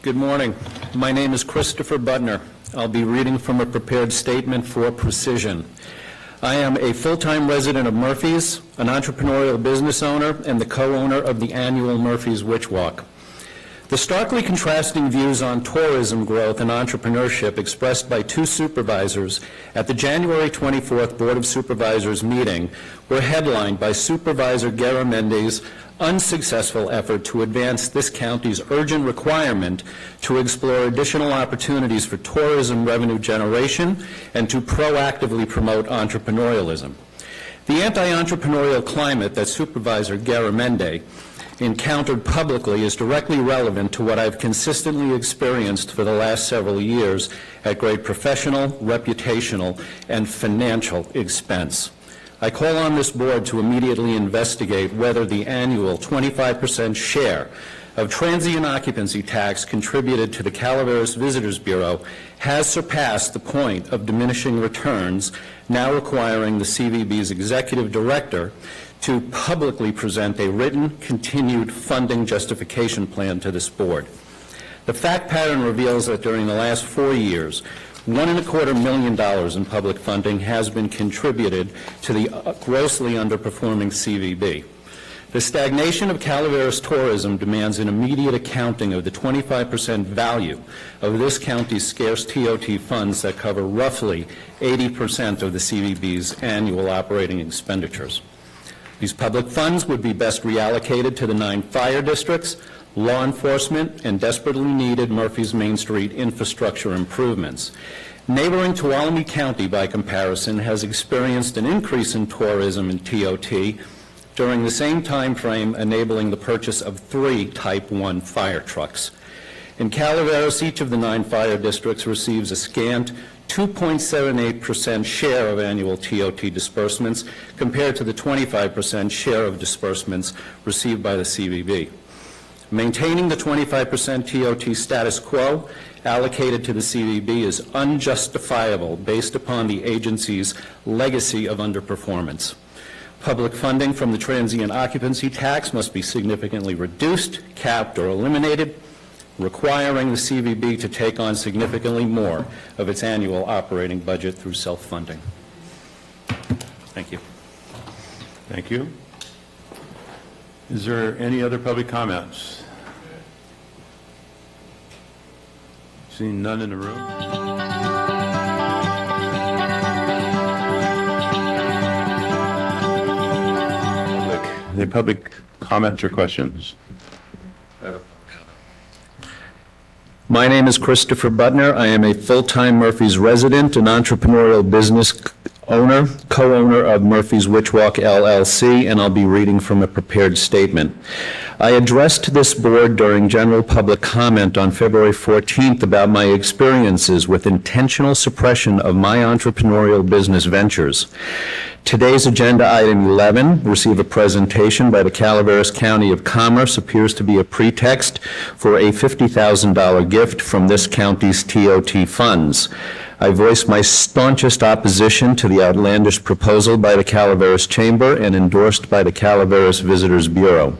Good morning. My name is Christopher Butner. I'll be reading from a prepared statement for precision. I am a full-time resident of Murphy's, an entrepreneurial business owner, and the co-owner of the annual Murphy's Witch Walk. The starkly contrasting views on tourism growth and entrepreneurship expressed by two supervisors at the January 24th Board of Supervisors meeting were headlined by Supervisor Garamendi's unsuccessful effort to advance this county's urgent requirement to explore additional opportunities for tourism revenue generation and to proactively promote entrepreneurialism. The anti-entrepreneurial climate that Supervisor Garamendi encountered publicly is directly relevant to what I've consistently experienced for the last several years at great professional, reputational, and financial expense. I call on this board to immediately investigate whether the annual 25% share of transient occupancy tax contributed to the Calaveras Visitors Bureau has surpassed the point of diminishing returns, now requiring the CVB's executive director to publicly present a written, continued funding justification plan to this board. The fact pattern reveals that during the last 4 years, $1.25 million in public funding has been contributed to the grossly underperforming CVB. The stagnation of Calaveras tourism demands an immediate accounting of the 25% value of this county's scarce TOT funds that cover roughly 80% of the CVB's annual operating expenditures. These public funds would be best reallocated to the 9 fire districts, law enforcement, and desperately needed Murphy's Main Street infrastructure improvements. Neighboring Tuolumne County, by comparison, has experienced an increase in tourism and TOT during the same time frame, enabling the purchase of 3 Type 1 fire trucks. In Calaveras, each of the 9 fire districts receives a scant 2.78% share of annual TOT disbursements compared to the 25% share of disbursements received by the CVB. Maintaining the 25% TOT status quo allocated to the CVB is unjustifiable based upon the agency's legacy of underperformance. Public funding from the transient occupancy tax must be significantly reduced, capped, or eliminated, requiring the CVB to take on significantly more of its annual operating budget through self-funding. Thank you. Thank you. Is there any other public comments? Seeing none in the room. Any public comments or questions? My name is Christopher Butner. I am a full-time Murphy's resident, an entrepreneurial business owner, co-owner of Murphy's Witch Walk LLC, and I'll be reading from a prepared statement. I addressed this board during general public comment on February 14th about my experiences with intentional suppression of my entrepreneurial business ventures. Today's agenda item 11, receive a presentation by the Calaveras County of Commerce, appears to be a pretext for a $50,000 gift from this county's TOT funds. I voiced my staunchest opposition to the outlandish proposal by the Calaveras Chamber and endorsed by the Calaveras Visitors Bureau.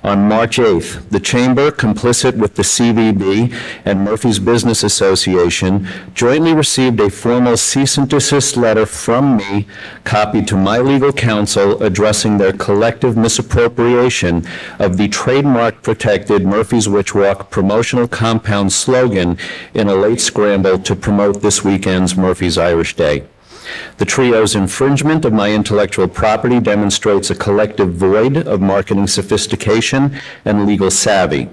On March 8th, the Chamber, complicit with the CVB and Murphy's Business Association, jointly received a formal cease and desist letter from me, copied to my legal counsel, addressing their collective misappropriation of the trademark-protected Murphy's Witch Walk promotional compound slogan in a late scramble to promote this weekend's Murphy's Irish Day. The trio's infringement of my intellectual property demonstrates a collective void of marketing sophistication and legal savvy.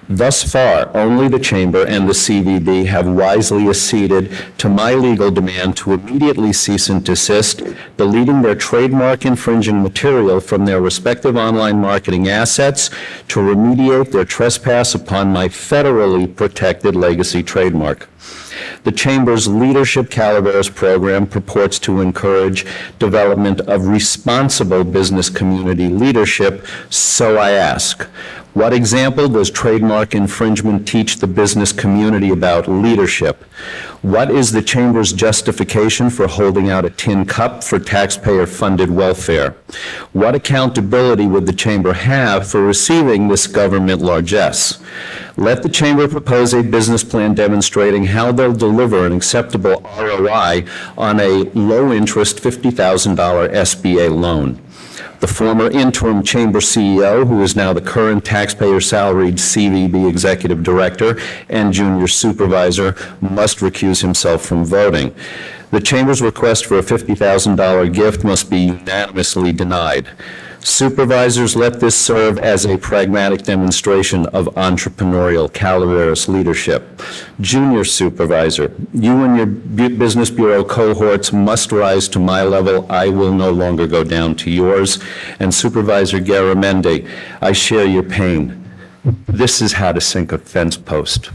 Thus far, only the Chamber and the CVB have wisely acceded to my legal demand to immediately cease and desist, deleting their trademark infringing material from their respective online marketing assets to remediate their trespass upon my federally protected legacy trademark. The Chamber's Leadership Calaveras program purports to encourage development of responsible business community leadership, so I ask, What example does trademark infringement teach the business community about leadership? What is the Chamber's justification for holding out a tin cup for taxpayer-funded welfare? What accountability would the Chamber have for receiving this government largesse? Let the Chamber propose a business plan demonstrating how they'll deliver an acceptable ROI on a low-interest $50,000 SBA loan. The former interim Chamber CEO, who is now the current taxpayer-salaried CVB Executive Director and Junior Supervisor, must recuse himself from voting. The Chamber's request for a $50,000 gift must be unanimously denied. Supervisors, let this serve as a pragmatic demonstration of entrepreneurial Calaveras leadership. Junior Supervisor, you and your Business Bureau cohorts must rise to my level. I will no longer go down to yours. And Supervisor Garamendi, I share your pain. This is how to sink a fence post.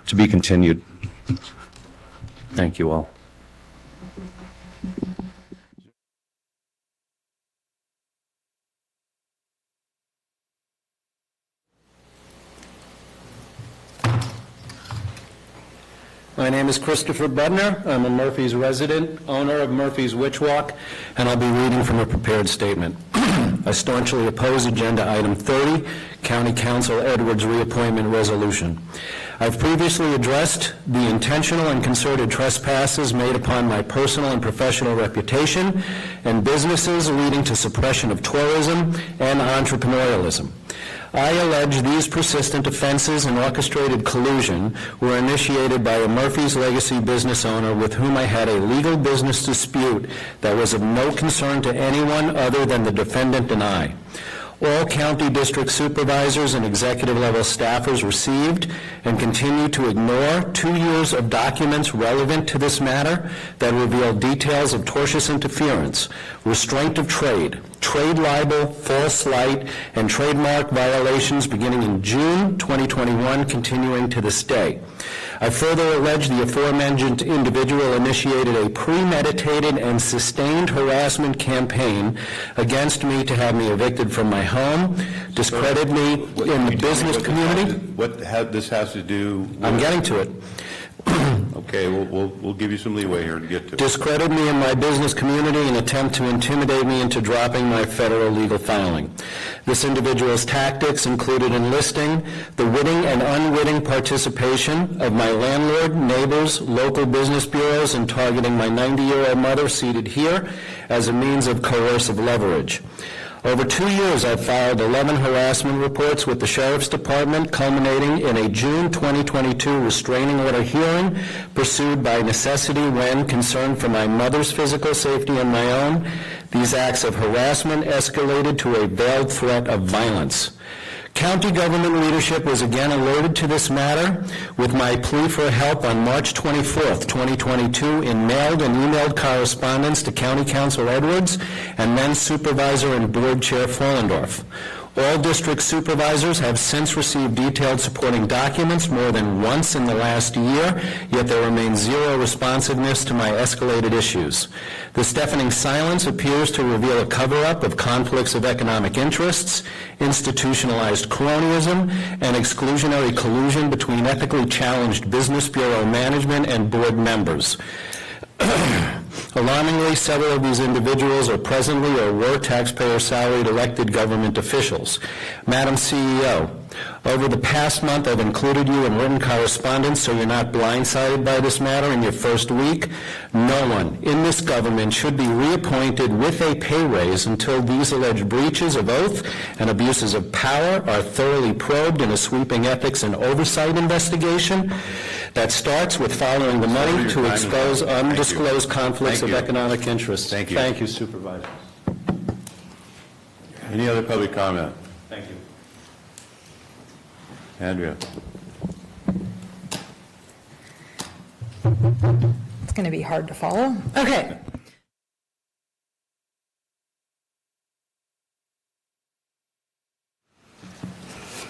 To be continued. Thank you all. My name is Christopher Budner. I'm a Murphy's resident, owner of Murphy's Witch Walk, and I'll be reading from a prepared statement. I staunchly oppose Agenda Item 30, County Council Edwards Reappointment Resolution. I've previously addressed the intentional and concerted trespasses made upon my personal and professional reputation and businesses leading to suppression of tourism and entrepreneurialism. I allege these persistent offenses and orchestrated collusion were initiated by a Murphy's Legacy business owner with whom I had a legal business dispute that was of no concern to anyone other than the defendant and I. All county district supervisors and executive-level staffers received and continue to ignore 2 years of documents relevant to this matter that reveal details of tortious interference, restraint of trade, trade libel, false light, and trademark violations beginning in June 2021, continuing to this day. I further allege the aforementioned individual initiated a premeditated and sustained harassment campaign against me to have me evicted from my home, discredit me in the business community. What this has to do with... I'm getting to it. Okay, we'll give you some leeway here to get to it. Discredit me in my business community and attempt to intimidate me into dropping my federal legal filing. This individual's tactics included enlisting the witting and unwitting participation of my landlord, neighbors, local business bureaus, and targeting my 90-year-old mother seated here as a means of coercive leverage. Over 2 years, I've filed 11 harassment reports with the Sheriff's Department, culminating in a June 2022 restraining order hearing pursued by necessity when concerned for my mother's physical safety and my own. These acts of harassment escalated to a veiled threat of violence. County government leadership was again alerted to this matter with my plea for help on March 24th, 2022 in mailed and emailed correspondence to County Council Edwards and then Supervisor and Board Chair Follendorf. All district supervisors have since received detailed supporting documents more than once in the last year, yet there remains zero responsiveness to my escalated issues. This deafening silence appears to reveal a cover-up of conflicts of economic interests, institutionalized cronyism, and exclusionary collusion between ethically challenged Business Bureau management and board members. Alarmingly, several of these individuals are presently or were taxpayer-salaried elected government officials. Madam CEO, over the past month, I've included you in written correspondence so you're not blindsided by this matter in your first week. No one in this government should be reappointed with a pay raise until these alleged breaches of oath and abuses of power are thoroughly probed in a sweeping ethics and oversight investigation that starts with following the money to expose undisclosed conflicts of economic interest. Thank you. Thank you, Supervisor. Any other public comment? Thank you. Andrea. It's going to be hard to follow. Okay.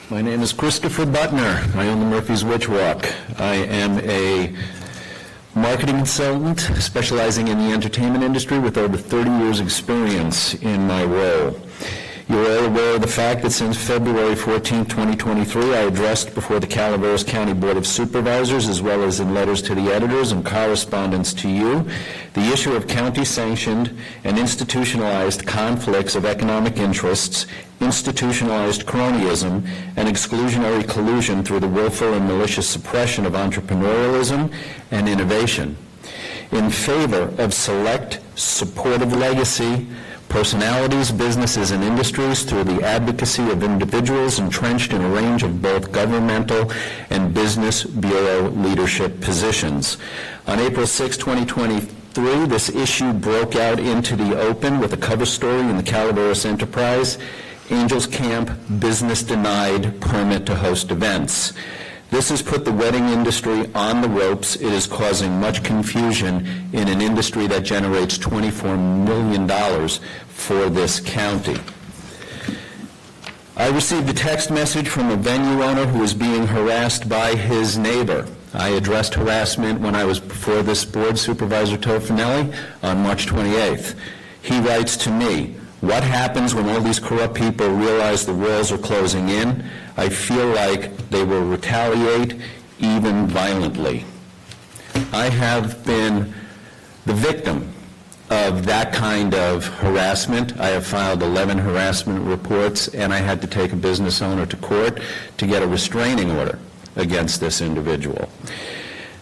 My name is Christopher Butner. I own the Murphy's Witch Walk. I am a marketing consultant specializing in the entertainment industry with over 30 years experience in my role. You are all aware of the fact that since February 14, 2023, I addressed before the Calaveras County Board of Supervisors, as well as in letters to the editors and correspondence to you, the issue of county-sanctioned and institutionalized conflicts of economic interests, institutionalized cronyism, and exclusionary collusion through the willful and malicious suppression of entrepreneurialism and innovation, in favor of select supportive legacy personalities, businesses, and industries through the advocacy of individuals entrenched in a range of both governmental and business bureau leadership positions. On April 6, 2023, this issue broke out into the open with a cover story in the Calaveras Enterprise, Angels Camp, Business Denied, Permit to Host Events. This has put the wedding industry on the ropes. It is causing much confusion in an industry that generates $24 million for this county. I received a text message from a venue owner who was being harassed by his neighbor. I addressed harassment when I was before this board, Supervisor Tofinelli, on March 28th. He writes to me, "What happens when all these corrupt people realize the walls are closing in? I feel like they will retaliate, even violently." I have been the victim of that kind of harassment. I have filed 11 harassment reports, and I had to take a business owner to court to get a restraining order against this individual.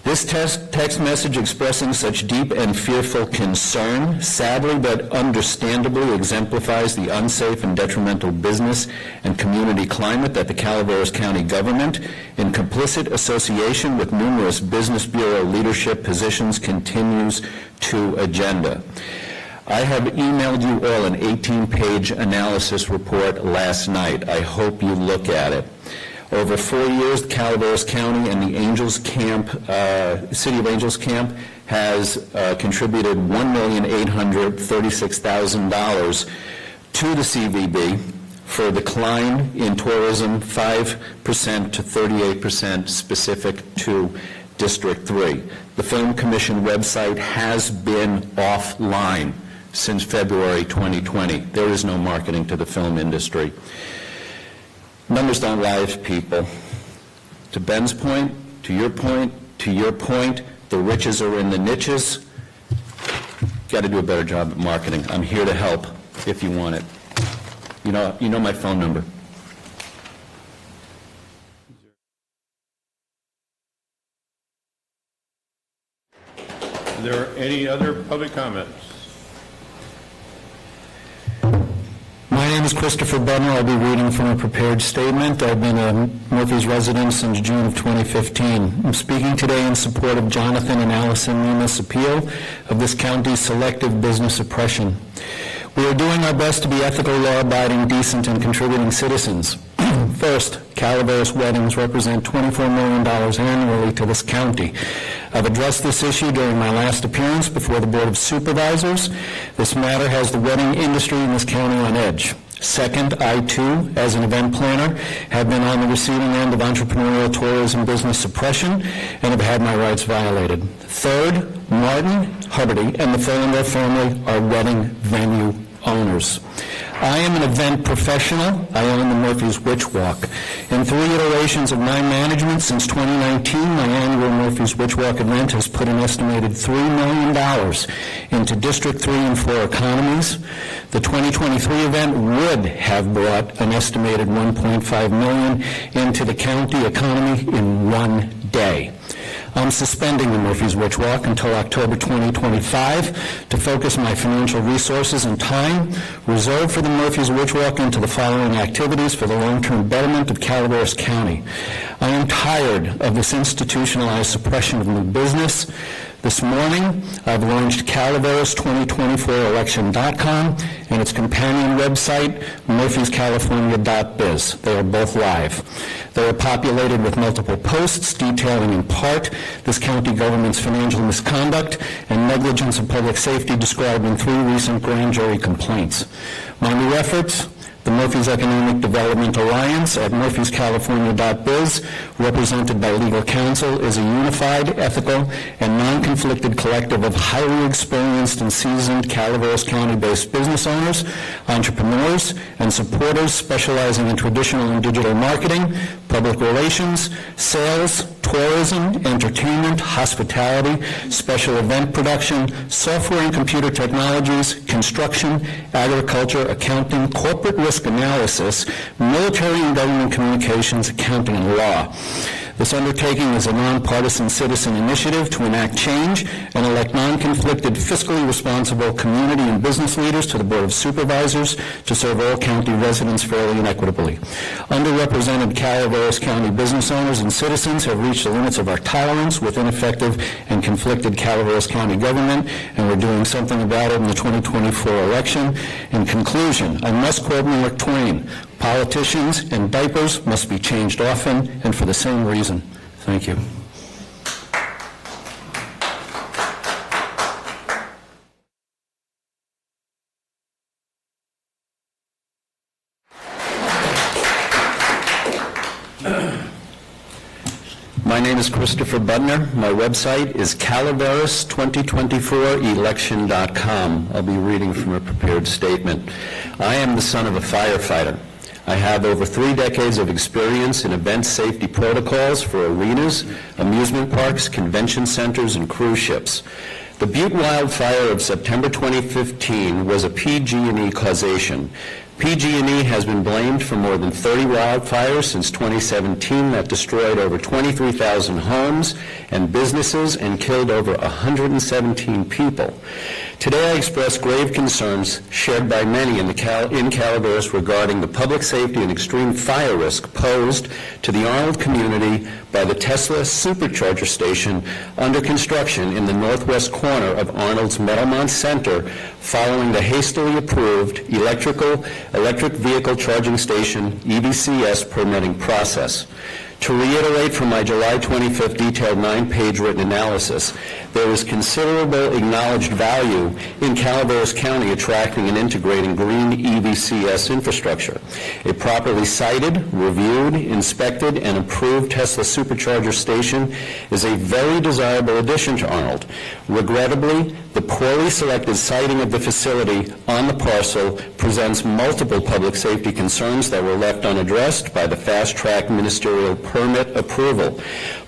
This text message expressing such deep and fearful concern, sadly but understandably exemplifies the unsafe and detrimental business and community climate that the Calaveras County government, in complicit association with numerous business bureau leadership positions, continues to agenda. I have emailed you all an 18-page analysis report last night. I hope you look at it. Over 4 years, Calaveras County and the Angels Camp, City of Angels Camp, has contributed $1,836,000 to the CVB for a decline in tourism, 5% to 38% specific to District 3. The Film Commission website has been offline since February 2020. There is no marketing to the film industry. Numbers don't lie, people. To Ben's point, to your point, the riches are in the niches. Got to do a better job at marketing. I'm here to help if you want it. You know my phone number. Are there any other public comments? My name is Christopher Budner. I'll be reading from a prepared statement. I've been a Murphy's resident since June of 2015. I'm speaking today in support of Jonathan and Allison Lima's appeal of this county's selective business suppression. We are doing our best to be ethical, law-abiding, decent, and contributing citizens. First, Calaveras weddings represent $24 million annually to this county. I've addressed this issue during my last appearance before the Board of Supervisors. This matter has the wedding industry in this county on edge. Second, I too, as an event planner, have been on the receiving end of entrepreneurial tourism business suppression and have had my rights violated. Third, Martin Huberty and the Fuller family are wedding venue owners. I am an event professional. I own the Murphy's Witch Walk. In 3 iterations of my management since 2019, my annual Murphy's Witch Walk event has put an estimated $3 million into District 3 and 4 economies. The 2023 event would have brought an estimated $1.5 million into the county economy in 1 day. I'm suspending the Murphy's Witch Walk until October 2025 to focus my financial resources and time reserved for the Murphy's Witch Walk into the following activities for the long-term betterment of Calaveras County. I am tired of this institutionalized suppression of new business. This morning, I've launched Calaveras2024election.com and its companion website, murphyscalifornia.biz. They are both live. They are populated with multiple posts detailing in part this county government's financial misconduct and negligence of public safety described in 3 recent grand jury complaints. My new efforts the Murphy's Economic Development Alliance at murphyscalifornia.biz, represented by legal counsel, is a unified, ethical, and non-conflicted collective of highly experienced and seasoned Calaveras County-based business owners, entrepreneurs, and supporters specializing in traditional and digital marketing, public relations, sales, tourism, entertainment, hospitality, special event production, software and computer technologies, construction, agriculture, accounting, corporate risk analysis, military and government communications, accounting, and law. This undertaking is a nonpartisan citizen initiative to enact change and elect non-conflicted, fiscally responsible community and business leaders to the Board of Supervisors to serve all county residents fairly and equitably. Underrepresented Calaveras County business owners and citizens have reached the limits of our tolerance with ineffective and conflicted Calaveras County government, and we're doing something about it in the 2024 election. In conclusion, I must quote Mark Twain: "Politicians and diapers must be changed often and for the same reason." Thank you. My name is Christopher Budner. My website is Calaveras2024election.com. I'll be reading from a prepared statement. I am the son of a firefighter. I have over 3 decades of experience in event safety protocols for arenas, amusement parks, convention centers, and cruise ships. The Butte wildfire of September 2015 was a PG&E causation. PG&E has been blamed for more than 30 wildfires since 2017 that destroyed over 23,000 homes and businesses and killed over 117 people. Today I express grave concerns shared by many in Calaveras regarding the public safety and extreme fire risk posed to the Arnold community by the Tesla supercharger station under construction in the northwest corner of Arnold's Meadowmont Center following the hastily approved electric vehicle charging station EVCS permitting process. To reiterate from my July 25th detailed 9-page written analysis, there is considerable acknowledged value in Calaveras County attracting and integrating green EVCS infrastructure. A properly sited, reviewed, inspected, and approved Tesla supercharger station is a very desirable addition to Arnold. Regrettably, the poorly selected siting of the facility on the parcel presents multiple public safety concerns that were left unaddressed by the fast-track ministerial permit approval.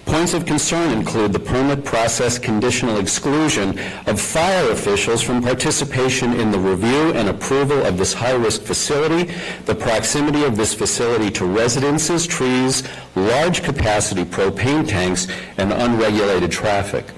Points of concern include the permit process conditional exclusion of fire officials from participation in the review and approval of this high-risk facility, the proximity of this facility to residences, trees, large-capacity propane tanks, and unregulated traffic.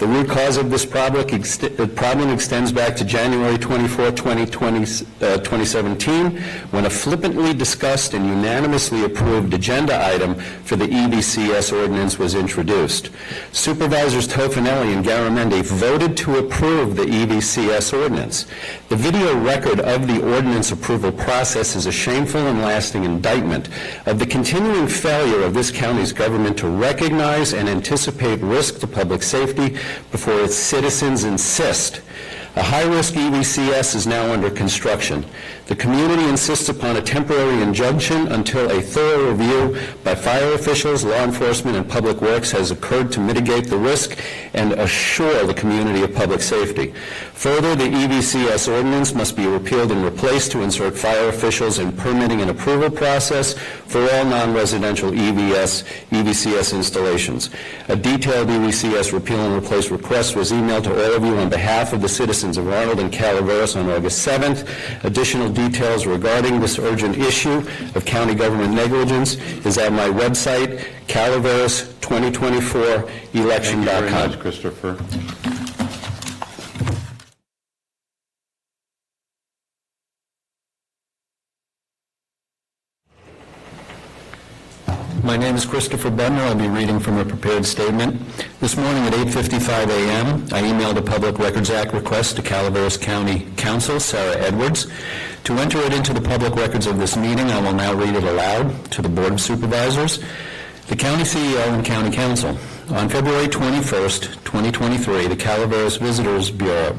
The root cause of this problem extends back to January 24, 2017, when a flippantly discussed and unanimously approved agenda item for the EVCS ordinance was introduced. Supervisors Tofinelli and Garamendi voted to approve the EVCS ordinance. The video record of the ordinance approval process is a shameful and lasting indictment of the continuing failure of this county's government to recognize and anticipate risk to public safety before its citizens insist. A high-risk EVCS is now under construction. The community insists upon a temporary injunction until a thorough review by fire officials, law enforcement, and public works has occurred to mitigate the risk and assure the community of public safety. Further, the EVCS ordinance must be repealed and replaced to insert fire officials in permitting and approval process for all non-residential EVCS installations. A detailed EVCS repeal and replace request was emailed to all of you on behalf of the citizens of Arnold and Calaveras on August 7th. Additional details regarding this urgent issue of county government negligence is at my website, Calaveras2024election.com. Thank you very much, Christopher. My name is Christopher Budner. I'll be reading from a prepared statement. This morning at 8:55 a.m., I emailed a Public Records Act request to Calaveras County Counsel, Sarah Edwards. To enter it into the public records of this meeting, I will now read it aloud to the Board of Supervisors. The County CEO and County Council. On February 21st, 2023, the Calaveras Visitors Bureau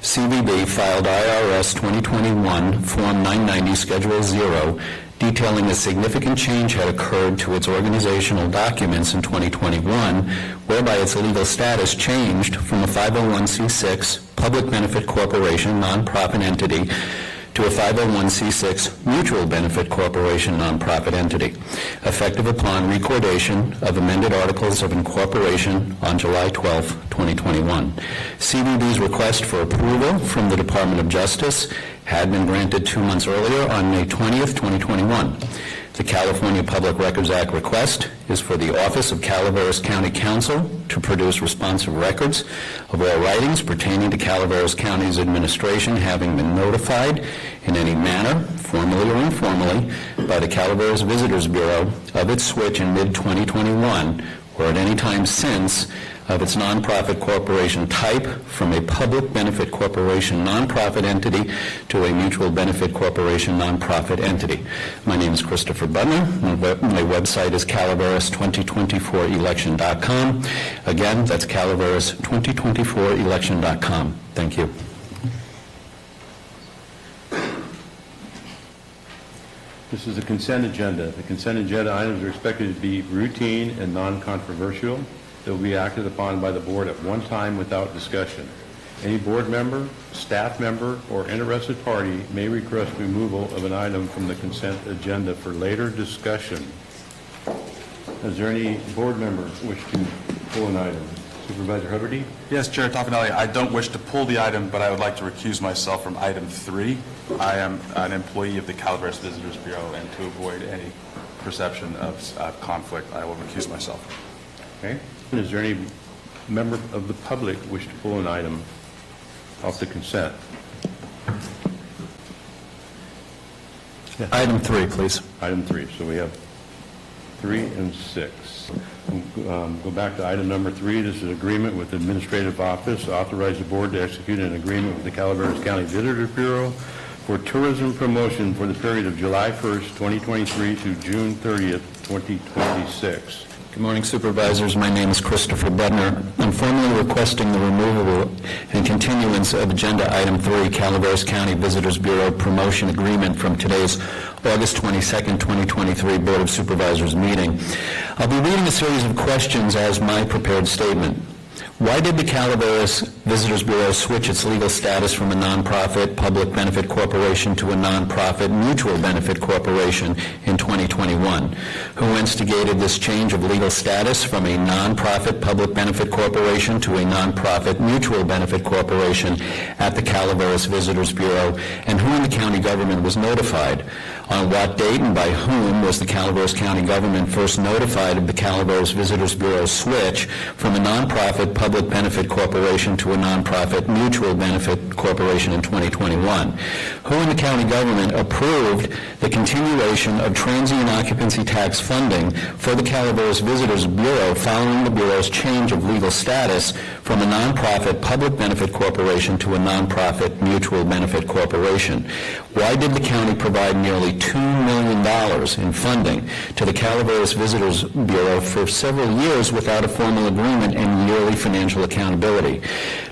CVB filed IRS 2021 Form 990 Schedule 0, detailing a significant change had occurred to its organizational documents in 2021, whereby its legal status changed from a 501c6 public benefit corporation nonprofit entity to a 501c6 mutual benefit corporation nonprofit entity, effective upon recordation of amended articles of incorporation on July 12, 2021. CVB's request for approval from the Department of Justice had been granted 2 months earlier on May 20th, 2021. The California Public Records Act request is for the Office of Calaveras County Counsel to produce responsive records of all writings pertaining to Calaveras County's administration having been notified in any manner, formally or informally, by the Calaveras Visitors Bureau of its switch in mid-2021 or at any time since of its nonprofit corporation type from a public benefit corporation nonprofit entity to a mutual benefit corporation nonprofit entity. My name is Christopher Butner. My website is calaveras2024election.com. Again, that's calaveras2024election.com. Thank you. This is the consent agenda. The consent agenda items are expected to be routine and non-controversial. They will be acted upon by the board at one time without discussion. Any board member, staff member, or interested party may request removal of an item from the consent agenda for later discussion. Is there any board member wish to pull an item? Supervisor Huberty? Yes, Chair Toffenelli, I don't wish to pull the item, but I would like to recuse myself from item 3. I am an employee of the Calaveras Visitors Bureau, and to avoid any perception of conflict, I will recuse myself. Okay. Is there any member of the public wish to pull an item off the consent? Item 3, please. Item 3. So we have 3 and 6. Go back to item number 3. This is agreement with the Administrative Office. Authorize the board to execute an agreement with the Calaveras County Visitors Bureau for tourism promotion for the period of July 1st, 2023 to June 30th, 2026. Good morning, Supervisors. My name is Christopher Butner. I'm formally requesting the removal and continuance of Agenda Item 3, Calaveras County Visitors Bureau Promotion Agreement from today's August 22nd, 2023 Board of Supervisors meeting. I'll be reading a series of questions as my prepared statement. Why did the Calaveras Visitors Bureau switch its legal status from a nonprofit public benefit corporation to a nonprofit mutual benefit corporation in 2021? Who instigated this change of legal status from a nonprofit public benefit corporation to a nonprofit mutual benefit corporation at the Calaveras Visitors Bureau, and who in the county government was notified? On what date and by whom was the Calaveras County government first notified of the Calaveras Visitors Bureau switch from a nonprofit public benefit corporation to a nonprofit mutual benefit corporation in 2021? Who in the county government approved the continuation of transient occupancy tax funding for the Calaveras Visitors Bureau following the Bureau's change of legal status from a nonprofit public benefit corporation to a nonprofit mutual benefit corporation? Why did the county provide nearly $2 million in funding to the Calaveras Visitors Bureau for several years without a formal agreement and yearly financial accountability?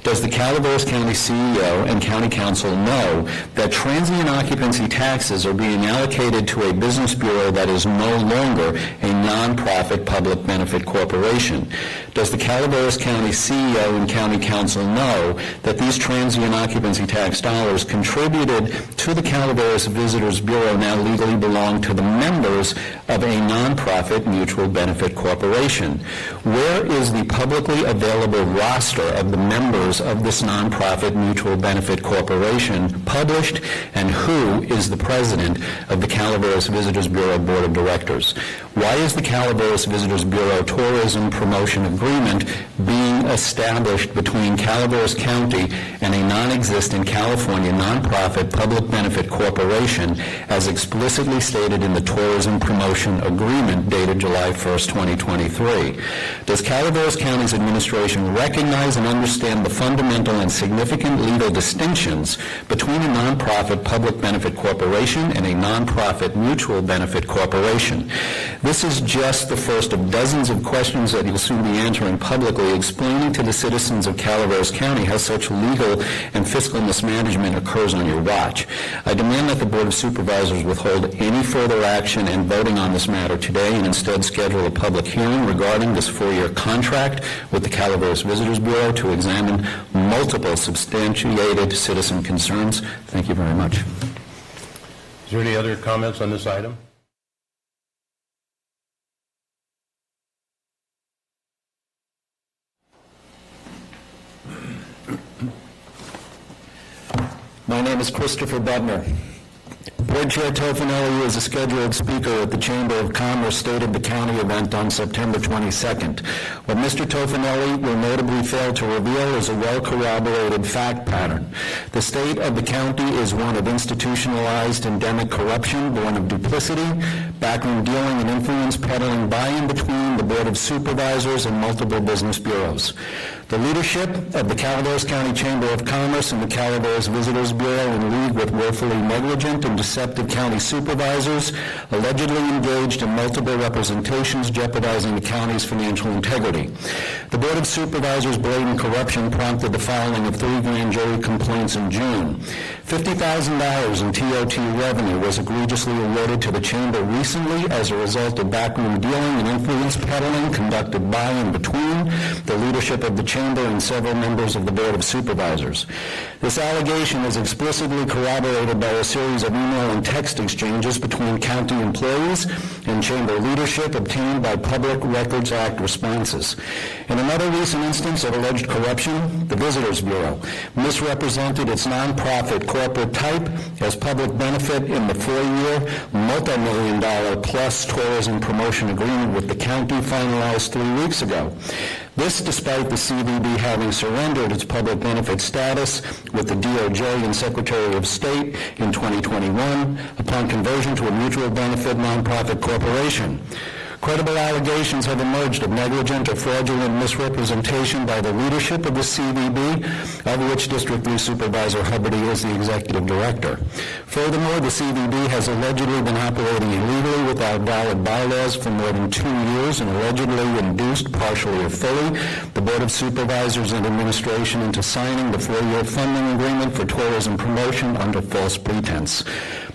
Does the Calaveras County CEO and County Council know that transient occupancy taxes are being allocated to a business bureau that is no longer a nonprofit public benefit corporation? Does the Calaveras County CEO and County Council know that these transient occupancy tax dollars contributed to the Calaveras Visitors Bureau now legally belong to the members of a nonprofit mutual benefit corporation? Where is the publicly available roster of the members of this nonprofit mutual benefit corporation published, and who is the president of the Calaveras Visitors Bureau Board of Directors? Why is the Calaveras Visitors Bureau Tourism Promotion Agreement being established between Calaveras County and a non-existent California nonprofit public benefit corporation as explicitly stated in the Tourism Promotion Agreement dated July 1st, 2023? Does Calaveras County's administration recognize and understand the fundamental and significant legal distinctions between a nonprofit public benefit corporation and a nonprofit mutual benefit corporation? This is just the first of dozens of questions that you'll soon be answering publicly, explaining to the citizens of Calaveras County how such legal and fiscal mismanagement occurs on your watch. I demand that the Board of Supervisors withhold any further action in voting on this matter today and instead schedule a public hearing regarding this 4-year contract with the Calaveras Visitors Bureau to examine multiple substantiated citizen concerns. Thank you very much. Is there any other comments on this item? My name is Christopher Butner. Board Chair Tofinelli is a scheduled speaker at the Chamber of Commerce State of the County event on September 22nd. What Mr. Tofinelli will notably fail to reveal is a well-corroborated fact pattern. The state of the county is one of institutionalized endemic corruption, born of duplicity, backroom dealing, and influence peddling by and between the Board of Supervisors and multiple business bureaus. The leadership of the Calaveras County Chamber of Commerce and the Calaveras Visitors Bureau, in league with willfully negligent and deceptive county supervisors, allegedly engaged in multiple representations jeopardizing the county's financial integrity. The Board of Supervisors' blatant corruption prompted the filing of 3 grand jury complaints in June. $50,000 in TOT revenue was egregiously awarded to the Chamber recently as a result of backroom dealing and influence peddling conducted by and between the leadership of the Chamber and several members of the Board of Supervisors. This allegation is explicitly corroborated by a series of email and text exchanges between county employees and Chamber leadership obtained by Public Records Act responses. In another recent instance of alleged corruption, the Visitors Bureau misrepresented its nonprofit corporate type as public benefit in the 4-year, multi-million-dollar plus tourism promotion agreement with the county finalized 3 weeks ago. This despite the CVB having surrendered its public benefit status with the DOJ and Secretary of State in 2021 upon conversion to a mutual benefit nonprofit corporation. Credible allegations have emerged of negligent or fraudulent misrepresentation by the leadership of the CVB, of which District 3 Supervisor Hubbard is the executive director. Furthermore, the CVB has allegedly been operating illegally without valid bylaws for more than 2 years and allegedly induced, partially or fully, the Board of Supervisors and administration into signing the 4-year funding agreement for tourism promotion under false pretense.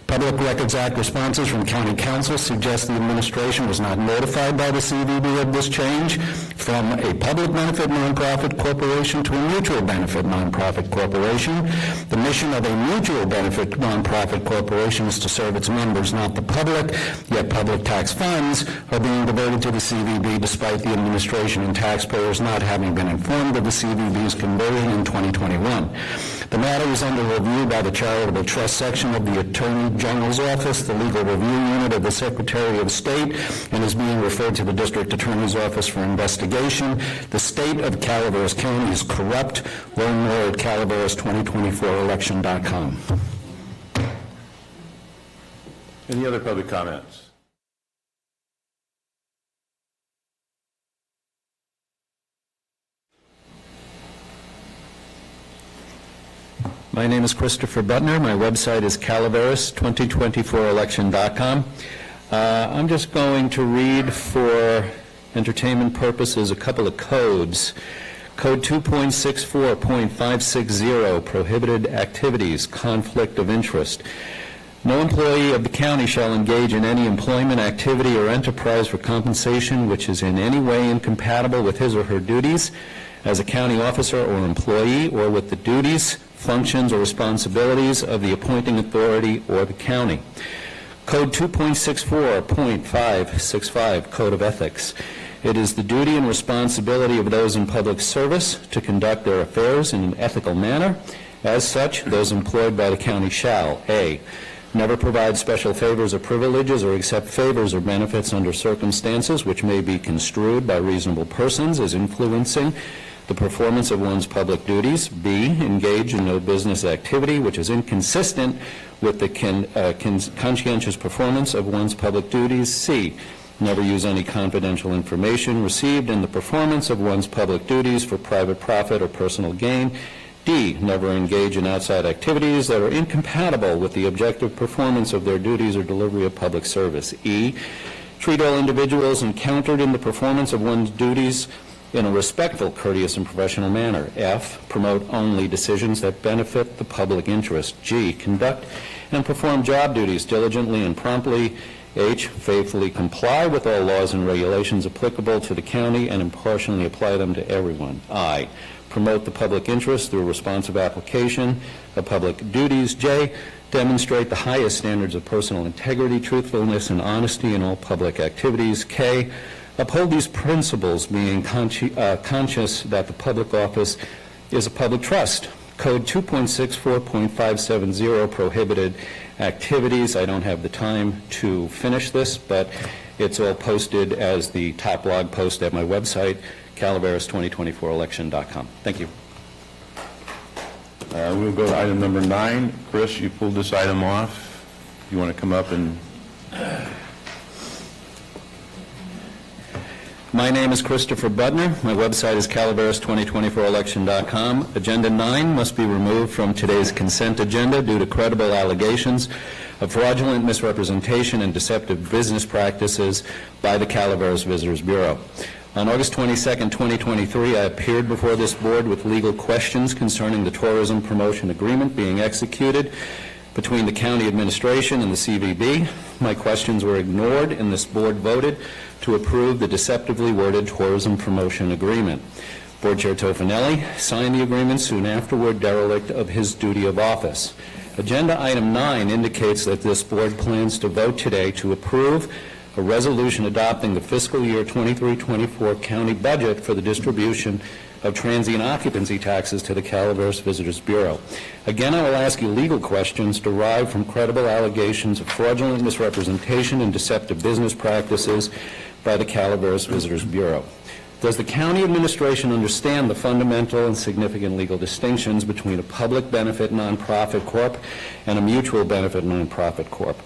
Public Records Act responses from County Council suggest the administration was not notified by the CVB of this change from a public benefit nonprofit corporation to a mutual benefit nonprofit corporation. The mission of a mutual benefit nonprofit corporation is to serve its members, not the public, yet public tax funds are being diverted to the CVB despite the administration and taxpayers not having been informed of the CVB's conversion in 2021. The matter is under review by the Charitable Trust Section of the Attorney General's Office, the Legal Review Unit of the Secretary of State, and is being referred to the District Attorney's Office for investigation. The state of Calaveras County is corrupt. Learn more at calaveras2024election.com. Any other public comments? My name is Christopher Butner. My website is calaveras2024election.com. I'm just going to read for entertainment purposes a couple of codes. Code 2.64.560, prohibited activities, conflict of interest. No employee of the county shall engage in any employment, activity, or enterprise for compensation which is in any way incompatible with his or her duties as a county officer or employee, or with the duties, functions, or responsibilities of the appointing authority or the county. Code 2.64.565, Code of Ethics. It is the duty and responsibility of those in public service to conduct their affairs in an ethical manner. As such, those employed by the county shall, A, never provide special favors or privileges or accept favors or benefits under circumstances which may be construed by reasonable persons as influencing the performance of one's public duties. B, engage in no business activity which is inconsistent with the conscientious performance of one's public duties. C, never use any confidential information received in the performance of one's public duties for private profit or personal gain. D, never engage in outside activities that are incompatible with the objective performance of their duties or delivery of public service. E, treat all individuals encountered in the performance of one's duties in a respectful, courteous, and professional manner. F, promote only decisions that benefit the public interest. G, conduct and perform job duties diligently and promptly. H, faithfully comply with all laws and regulations applicable to the county and impartially apply them to everyone. I, promote the public interest through responsive application of public duties. J, demonstrate the highest standards of personal integrity, truthfulness, and honesty in all public activities. K, uphold these principles, being conscious that the public office is a public trust. Code 2.64.570, prohibited activities. I don't have the time to finish this, but it's all posted as the top blog post at my website, Calaveras2024election.com. Thank you. We'll go to item number 9. Chris, you pulled this item off. You want to come up and... My name is Christopher Budner. My website is Calaveras2024election.com. Agenda 9 must be removed from today's consent agenda due to credible allegations of fraudulent misrepresentation and deceptive business practices by the Calaveras Visitors Bureau. On August 22, 2023, I appeared before this board with legal questions concerning the tourism promotion agreement being executed between the county administration and the CVB. My questions were ignored, and this board voted to approve the deceptively worded tourism promotion agreement. Board Chair Tofinelli signed the agreement soon afterward, derelict of his duty of office. Agenda item 9 indicates that this board plans to vote today to approve a resolution adopting the fiscal year 23-24 county budget for the distribution of transient occupancy taxes to the Calaveras Visitors Bureau. Again, I will ask you legal questions derived from credible allegations of fraudulent misrepresentation and deceptive business practices by the Calaveras Visitors Bureau. Does the county administration understand the fundamental and significant legal distinctions between a public benefit nonprofit corp and a mutual benefit nonprofit corp?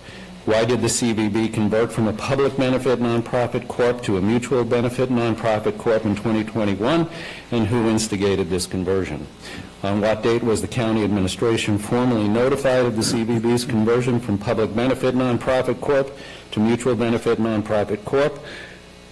Why did the CVB convert from a public benefit nonprofit corp to a mutual benefit nonprofit corp in 2021, and who instigated this conversion? On what date was the county administration formally notified of the CVB's conversion from public benefit nonprofit corp to mutual benefit nonprofit corp?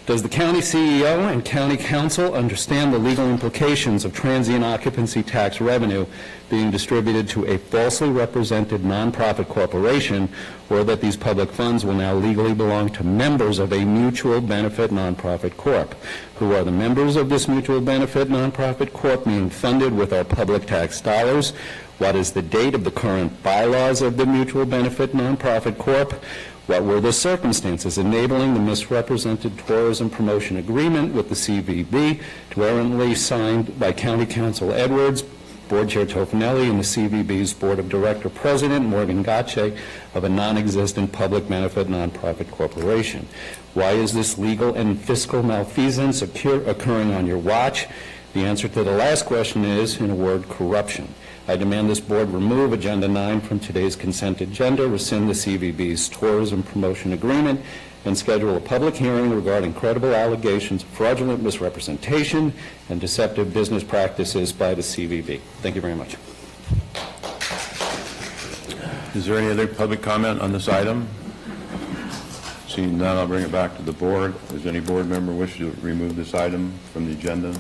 Does the county CEO and county council understand the legal implications of transient occupancy tax revenue being distributed to a falsely represented nonprofit corporation, or that these public funds will now legally belong to members of a mutual benefit nonprofit corp? Who are the members of this mutual benefit nonprofit corp being funded with our public tax dollars? What is the date of the current bylaws of the mutual benefit nonprofit corp? What were the circumstances enabling the misrepresented tourism promotion agreement with the CVB, errantly signed by County Council Edwards, Board Chair Tofinelli, and the CVB's Board of Director President Morgan Gotche of a non-existent public benefit nonprofit corporation? Why is this legal and fiscal malfeasance occurring on your watch? The answer to the last question is, in a word, corruption. I demand this board remove Agenda 9 from today's consent agenda, rescind the CVB's tourism promotion agreement, and schedule a public hearing regarding credible allegations of fraudulent misrepresentation and deceptive business practices by the CVB. Thank you very much. Is there any other public comment on this item? Seeing none, I'll bring it back to the board. Does any board member wish to remove this item from the agenda?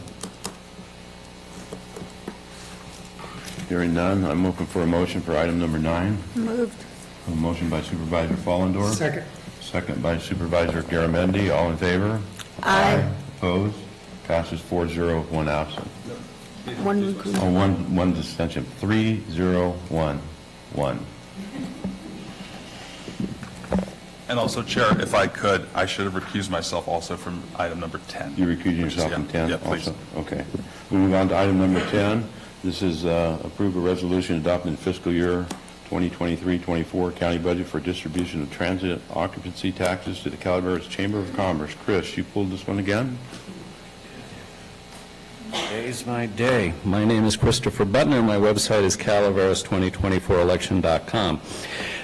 Hearing none, I'm looking for a motion for item number 9. Moved. A motion by Supervisor Follendorf. Second. Second by Supervisor Garamendi. All in favor? Aye. Opposed? Passes 4-0 with 1 absent. One. Oh, one dissension. 3-0-1. 1. And also, Chair, if I could, I should have recused myself also from item number 10. You're recusing yourself from 10? Yeah, please. Also? Okay. We move on to item number 10. This is approve a resolution adopting the fiscal year 2023-24 county budget for distribution of transit occupancy taxes to the Calaveras Chamber of Commerce. Chris, you pulled this one again? Today's my day. My name is Christopher Butner. My website is Calaveras2024election.com.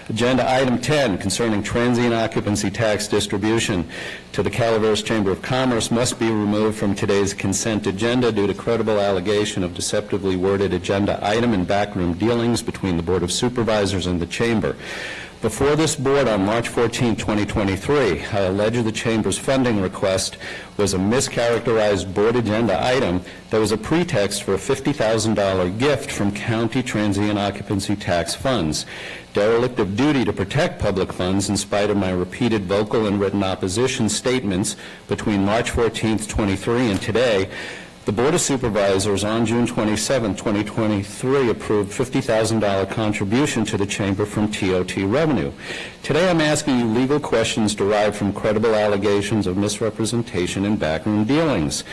Agenda item 10 concerning transient occupancy tax distribution to the Calaveras Chamber of Commerce must be removed from today's consent agenda due to credible allegation of deceptively worded agenda item and backroom dealings between the Board of Supervisors and the Chamber. Before this board on March 14, 2023, I allege the Chamber's funding request was a mischaracterized board agenda item that was a pretext for a $50,000 gift from county transient occupancy tax funds. Derelict of duty to protect public funds in spite of my repeated vocal and written opposition statements between March 14, 23 and today, the Board of Supervisors on June 27, 2023 approved $50,000 contribution to the Chamber from TOT revenue. Today I'm asking you legal questions derived from credible allegations of misrepresentation and backroom dealings.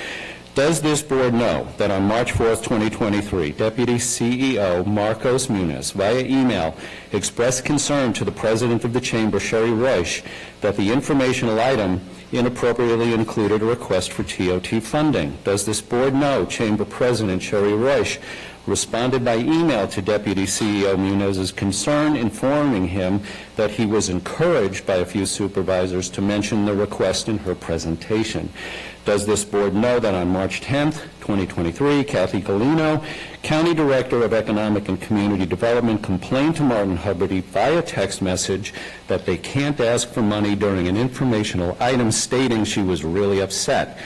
Does this board know that on March 4, 2023, Deputy CEO Marcos Muniz, via email, expressed concern to the President of the Chamber, Sherry Royce, that the informational item inappropriately included a request for TOT funding? Does this board know Chamber President Sherry Royce responded by email to Deputy CEO Muniz's concern, informing him that he was encouraged by a few supervisors to mention the request in her presentation? Does this board know that on March 10, 2023, Kathy Galino, County Director of Economic and Community Development, complained to Martin Huberty via text message that they can't ask for money during an informational item, stating she was really upset?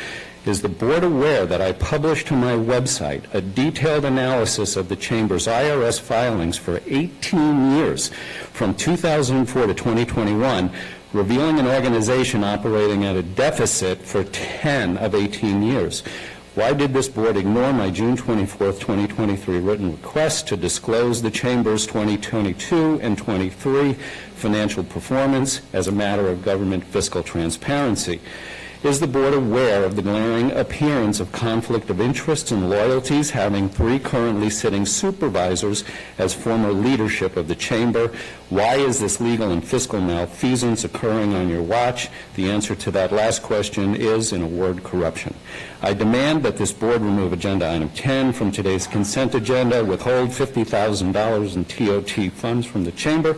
Is the board aware that I published to my website a detailed analysis of the Chamber's IRS filings for 18 years, from 2004 to 2021, revealing an organization operating at a deficit for 10 of 18 years? Why did this board ignore my June 24, 2023 written request to disclose the Chamber's 2022 and 23 financial performance as a matter of government fiscal transparency? Is the board aware of the glaring appearance of conflict of interests and loyalties, having 3 currently sitting supervisors as former leadership of the Chamber? Why is this legal and fiscal malfeasance occurring on your watch? The answer to that last question is, in a word, corruption. I demand that this board remove agenda item 10 from today's consent agenda, withhold $50,000 in TOT funds from the Chamber,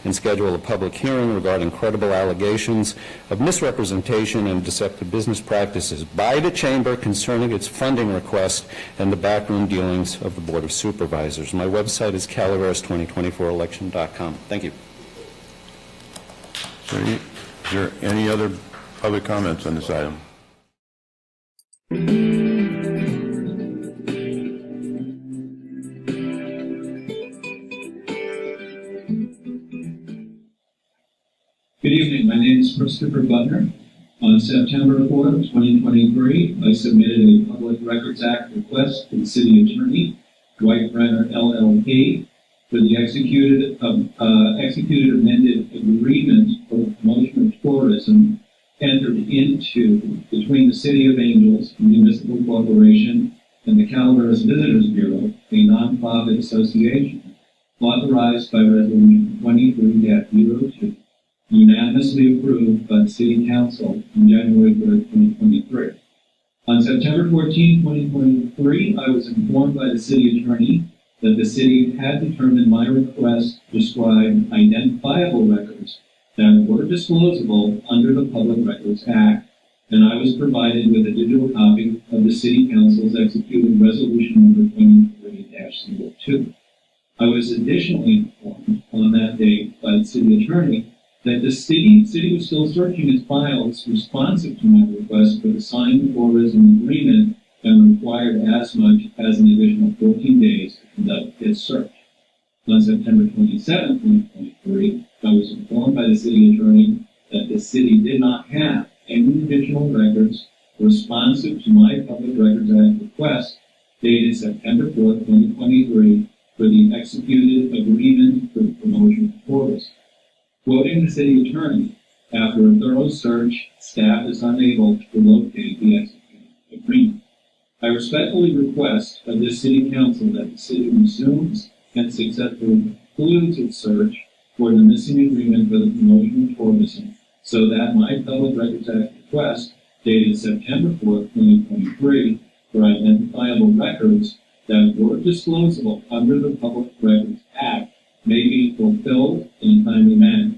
and schedule a public hearing regarding credible allegations of misrepresentation and deceptive business practices by the Chamber concerning its funding request and the backroom dealings of the Board of Supervisors. My website is calaveras2024election.com. Thank you. Is there any other public comments on this item? Good evening. My name is Christopher Butner. On September 4th, 2023, I submitted a Public Records Act request to the City Attorney, Dwight Brenner, LLP, for the executed amended agreement for the promotion of tourism entered into between the City of Angels Municipal Corporation and the Calaveras Visitors Bureau, a nonprofit association, authorized by Resolution 23-02. Unanimously approved by the City Council on January 3rd, 2023. On September 14, 2023, I was informed by the City Attorney that the City had determined my request described identifiable records that were disclosable under the Public Records Act, and I was provided with a digital copy of the City Council's executed resolution number 23-02. I was additionally informed on that date by the City Attorney that the city was still searching its files responsive to my request for the signed tourism agreement and required as much as an additional 14 days to conduct its search. On September 27, 2023, I was informed by the City Attorney that the City did not have any additional records responsive to my Public Records Act request dated September 4, 2023, for the executed agreement for the promotion of tourism. Quoting the City Attorney, after a thorough search, staff is unable to locate the executed agreement. I respectfully request of this City Council that the City resumes and successfully concludes its search for the missing agreement for the promotion of tourism, so that my Public Records Act request, dated September 4, 2023, for identifiable records that were disclosable under the Public Records Act may be fulfilled in a timely manner.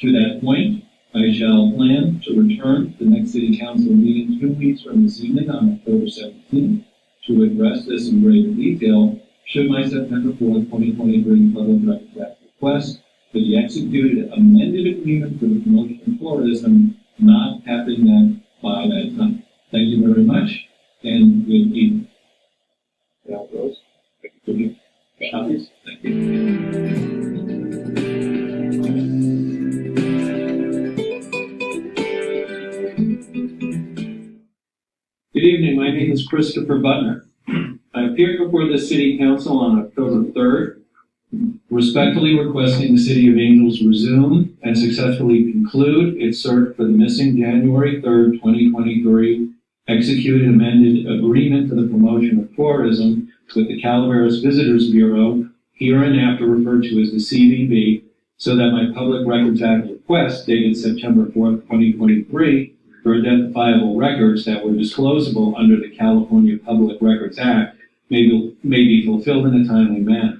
To that point, I shall plan to return to the next City Council meeting 2 weeks from this evening on October 17th to address this in greater detail should my September 4th, 2023 Public Records Act request for the executed amended agreement for the promotion of tourism not have been met by that time. Thank you very much, and we'll keep Rose. Thank you. Thank you. Good evening. My name is Christopher Butner. I appeared before the City Council on October 3rd, respectfully requesting the City of Angels resume and successfully conclude its search for the missing January 3rd, 2023 executed amended agreement for the promotion of tourism with the Calaveras Visitors Bureau, hereinafter referred to as the CVB, so that my Public Records Act request dated September 4th, 2023 for identifiable records that were disclosable under the California Public Records Act may be fulfilled in a timely manner.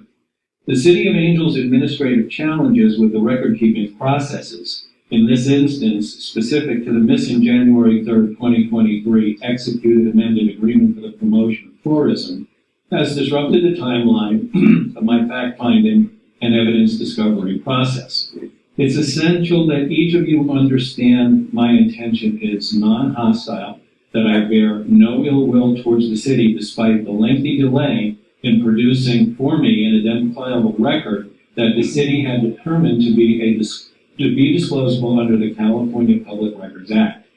The City of Angels' administrative challenges with the record-keeping processes, in this instance specific to the missing January 3rd, 2023 executed amended agreement for the promotion of tourism, has disrupted the timeline of my fact-finding and evidence discovery process. It's essential that each of you understand my intention is non-hostile, that I bear no ill will towards the city despite the lengthy delay in producing for me an identifiable record that the city had determined to be disclosable under the California Public Records Act.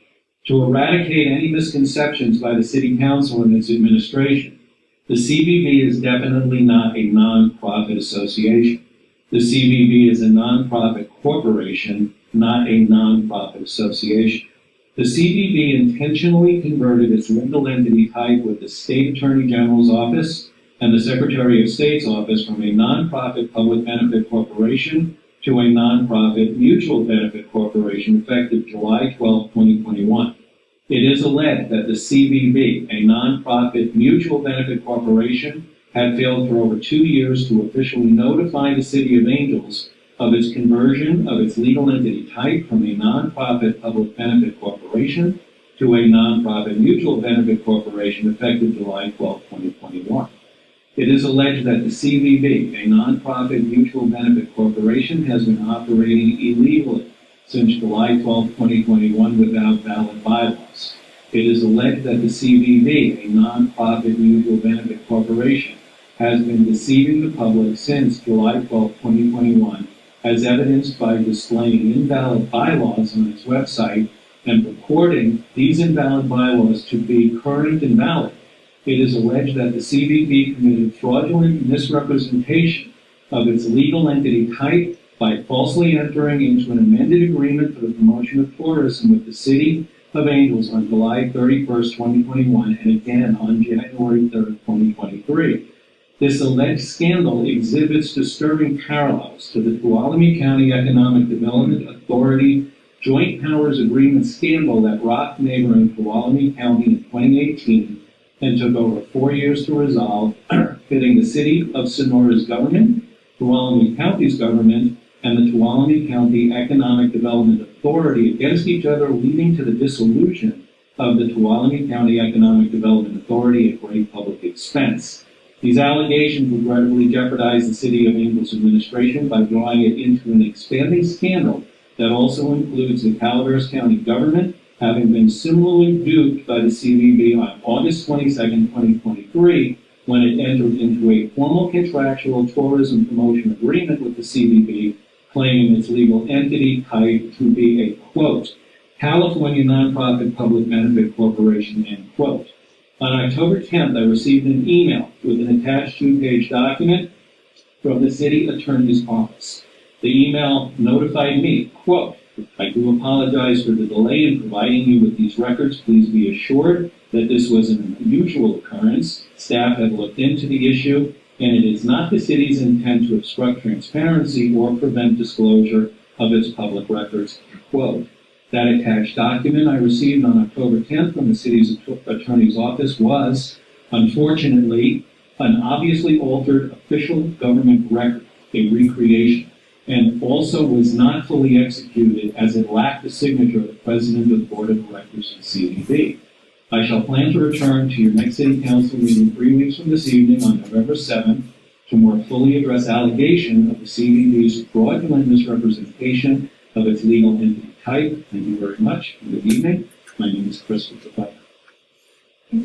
To eradicate any misconceptions by the City Council and its administration, the CVB is definitely not a non-profit association. The CVB is a non-profit corporation, not a non-profit association. The CVB intentionally converted its legal entity type with the State Attorney General's office and the Secretary of State's office from a non-profit public benefit corporation to a non-profit mutual benefit corporation effective July 12, 2021. It is alleged that the CVB, a non-profit mutual benefit corporation, had failed for over 2 years to officially notify the City of Angels of its conversion of its legal entity type from a non-profit public benefit corporation to a non-profit mutual benefit corporation effective July 12, 2021. It is alleged that the CVB, a non-profit mutual benefit corporation, has been operating illegally since July 12, 2021 without valid bylaws. It is alleged that the CVB, a non-profit mutual benefit corporation, has been deceiving the public since July 12, 2021, as evidenced by displaying invalid bylaws on its website and purporting these invalid bylaws to be current and valid. It is alleged that the CVB committed fraudulent misrepresentation of its legal entity type by falsely entering into an amended agreement for the promotion of tourism with the City of Angels on July 31st, 2021, and again on January 3rd, 2023. This alleged scandal exhibits disturbing parallels to the Tuolumne County Economic Development Authority Joint Powers Agreement scandal that rocked neighboring Tuolumne County in 2018 and took over 4 years to resolve, pitting the City of Sonora's government, Tuolumne County's government, and the Tuolumne County Economic Development Authority against each other, leading to the dissolution of the Tuolumne County Economic Development Authority at great public expense. These allegations regrettably jeopardize the City of Angels administration by drawing it into an expanding scandal that also includes the Calaveras County government, having been similarly duped by the CVB on August 22nd, 2023, when it entered into a formal contractual tourism promotion agreement with the CVB, claiming its legal entity type to be a, quote, California nonprofit public benefit corporation, end quote. On October 10th, I received an email with an attached 2-page document from the City Attorney's Office. The email notified me, quote, I do apologize for the delay in providing you with these records. Please be assured that this was an unusual occurrence. Staff have looked into the issue, and it is not the city's intent to obstruct transparency or prevent disclosure of its public records, quote. That attached document I received on October 10th from the city's attorney's office was, unfortunately, an obviously altered official government record, a recreation, and also was not fully executed as it lacked the signature of the President of the Board of Directors of CVB. I shall plan to return to your next City Council meeting 3 weeks from this evening on November 7th to more fully address allegation of the CVB's fraudulent misrepresentation of its legal entity type. Thank you very much. Good evening. My name is Christopher Butler. Good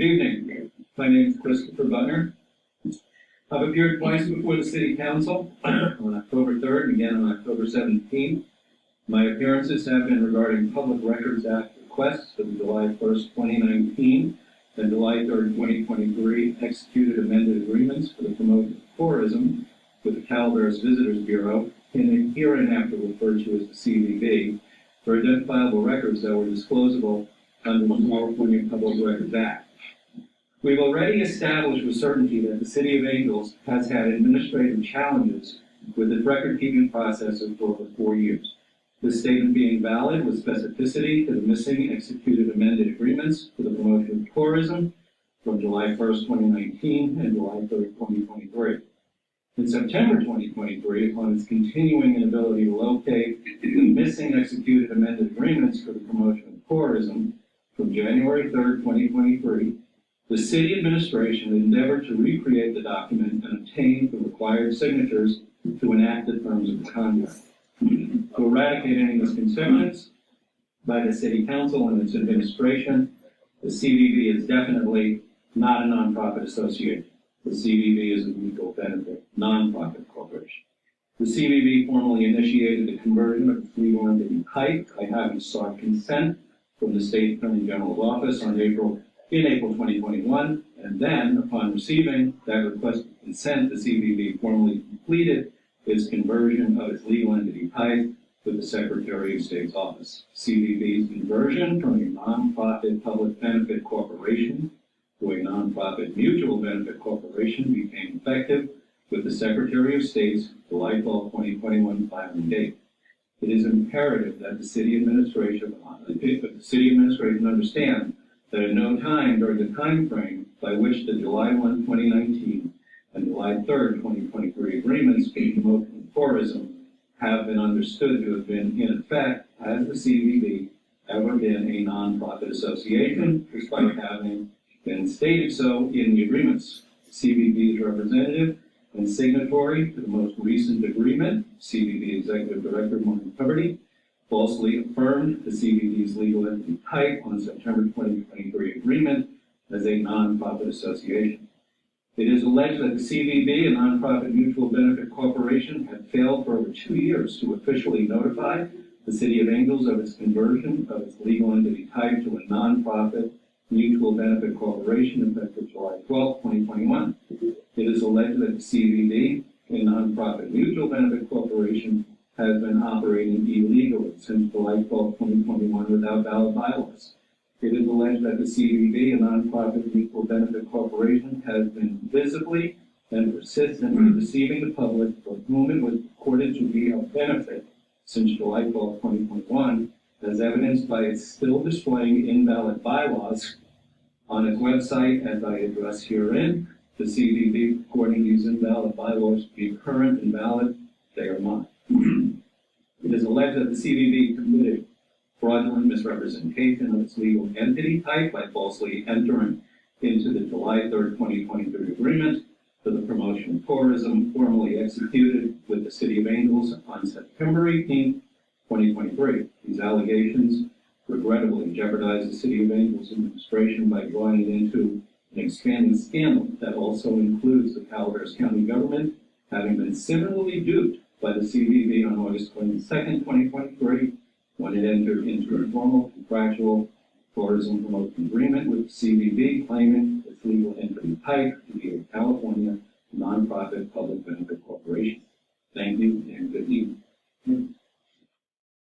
evening. My name is Christopher Butler. I've appeared twice before the City Council, on October 3rd and again on October 17th. My appearances have been regarding Public Records Act requests for the July 1st, 2019 and July 3rd, 2023 executed amended agreements for the promotion of tourism with the Calaveras Visitors Bureau, hereinafter referred to as the CVB, for identifiable records that were disclosable under the California Public Records Act. We've already established with certainty that the City of Angels has had administrative challenges with its record-keeping process for over 4 years. This statement being valid with specificity to the missing executed amended agreements for the promotion of tourism from July 1st, 2019 and July 3rd, 2023. In September 2023, upon its continuing inability to locate the missing executed amended agreements for the promotion of tourism from January 3rd, 2023, the city administration endeavored to recreate the document and obtain the required signatures to enact the terms of the contract. To eradicate any misconceptions by the City Council and its administration, the CVB is definitely not a nonprofit association. The CVB is a mutual benefit nonprofit corporation. The CVB formally initiated the conversion of its legal entity type by having sought consent from the State Attorney General's office in April 2021, and then, upon receiving that request for consent, the CVB formally completed its conversion of its legal entity type with the Secretary of State's office. CVB's conversion from a nonprofit public benefit corporation to a nonprofit mutual benefit corporation became effective with the Secretary of State's July 12, 2021 filing date. It is imperative that the city administration understand that at no time during the time frame by which the July 1, 2019 and July 3rd, 2023 agreements for the promotion of tourism have been understood to have been in effect as the CVB ever been a nonprofit association, despite having been stated so in the agreements. CVB's representative and signatory to the most recent agreement, CVB Executive Director Martin Tuberty, falsely affirmed the CVB's legal entity type on the September 2023 agreement as a nonprofit association. It is alleged that the CVB, a nonprofit mutual benefit corporation, had failed for over 2 years to officially notify the City of Angels of its conversion of its legal entity type to a nonprofit mutual benefit corporation effective July 12, 2021. It is alleged that the CVB, a nonprofit mutual benefit corporation, has been operating illegally since July 12, 2021 without valid bylaws. It is alleged that the CVB, a nonprofit mutual benefit corporation, has been visibly and persistently deceiving the public for whom it was purported to be of benefit since July 12, 2021, as evidenced by its still displaying invalid bylaws on its website, as I address herein. The CVB purporting these invalid bylaws to be current and valid, they are not. It is alleged that the CVB committed fraudulent misrepresentation of its legal entity type by falsely entering into the July 3rd, 2023 agreement for the promotion of tourism formally executed with the City of Angels on September 18th, 2023. These allegations regrettably jeopardize the City of Angels administration by drawing it into an expanding scandal that also includes the Calaveras County government having been similarly duped by the CVB on August 22nd, 2023, when it entered into a formal contractual tourism promotion agreement with the CVB, claiming its legal entity type to be a California nonprofit public benefit corporation. Thank you and good evening.